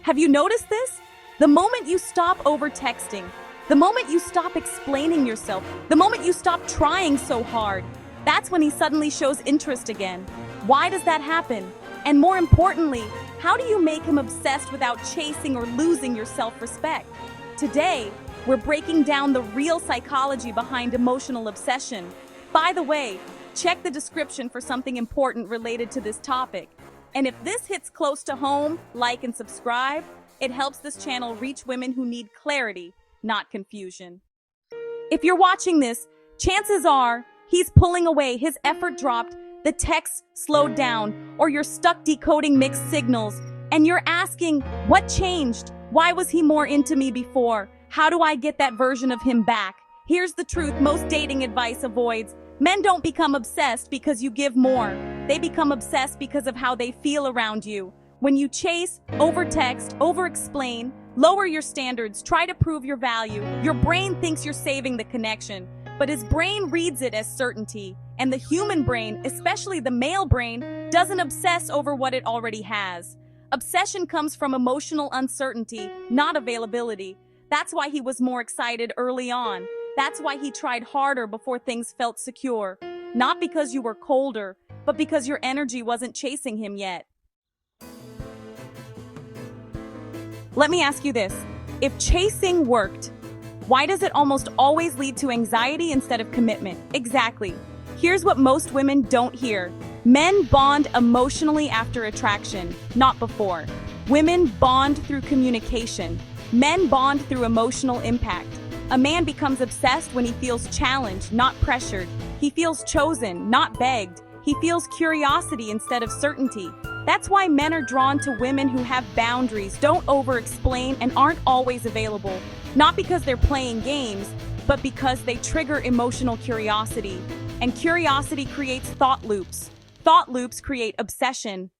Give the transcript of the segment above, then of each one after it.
Have you noticed this? The moment you stop over-texting, the moment you stop explaining yourself, the moment you stop trying so hard, that's when he suddenly shows interest again. Why does that happen? And more importantly, how do you make him obsessed without chasing or losing your self-respect? Today, we're breaking down the real psychology behind emotional obsession. By the way, check the description for something important related to this topic. And if this hits close to home, like and subscribe. It helps this channel reach women who need clarity, not confusion. If you're watching this, chances are he's pulling away, his effort dropped, the text slowed down, or you're stuck decoding mixed signals, and you're asking, what changed? Why was he more into me before? How do I get that version of him back? Here's the truth most dating advice avoids. Men don't become obsessed because you give more. They become obsessed because of how they feel around you. When you chase, overtext, overexplain, lower your standards, try to prove your value, your brain thinks you're saving the connection, but his brain reads it as certainty. And the human brain, especially the male brain, doesn't obsess over what it already has. Obsession comes from emotional uncertainty, not availability. That's why he was more excited early on. That's why he tried harder before things felt secure. Not because you were colder, but because your energy wasn't chasing him yet. Let me ask you this. If chasing worked, why does it almost always lead to anxiety instead of commitment? Exactly. Here's what most women don't hear. Men bond emotionally after attraction, not before. Women bond through communication. Men bond through emotional impact. A man becomes obsessed when he feels challenged, not pressured. He feels chosen, not begged. He feels curiosity instead of certainty. That's why men are drawn to women who have boundaries, don't over-explain, and aren't always available. Not because they're playing games, but because they trigger emotional curiosity. And curiosity creates thought loops. Thought loops create obsession.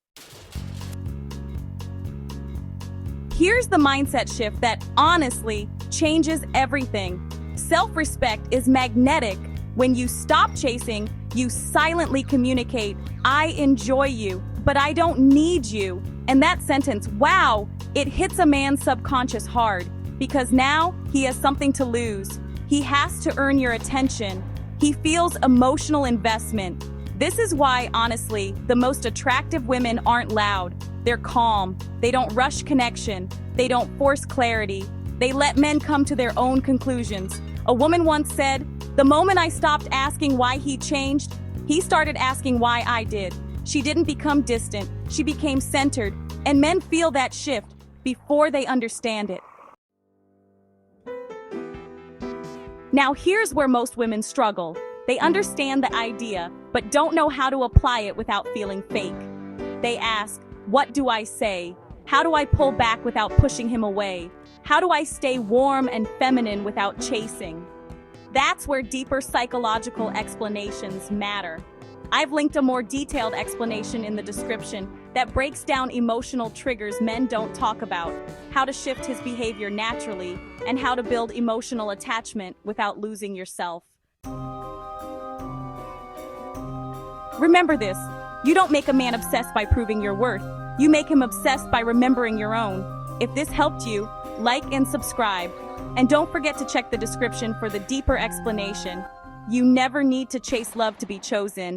Here's the mindset shift that, honestly, changes everything. Self-respect is magnetic. When you stop chasing, you silently communicate, I enjoy you, but I don't need you. And that sentence, wow, it hits a man's subconscious hard, because now he has something to lose. He has to earn your attention. He feels emotional investment. This is why, honestly, the most attractive women aren't loud. They're calm. They don't rush connection. They don't force clarity. They let men come to their own conclusions. A woman once said, the moment I stopped asking why he changed, he started asking why I did. She didn't become distant. She became centered. And men feel that shift before they understand it. Now here's where most women struggle. They understand the idea, but don't know how to apply it without feeling fake. They ask, what do I say? How do I pull back without pushing him away? How do I stay warm and feminine without chasing? That's where deeper psychological explanations matter. I've linked a more detailed explanation in the description that breaks down emotional triggers men don't talk about, how to shift his behavior naturally, and how to build emotional attachment without losing yourself. Remember this, you don't make a man obsessed by proving your worth. You make him obsessed by remembering your own. If this helped you, like and subscribe. And don't forget to check the description for the deeper explanation. You never need to chase love to be chosen.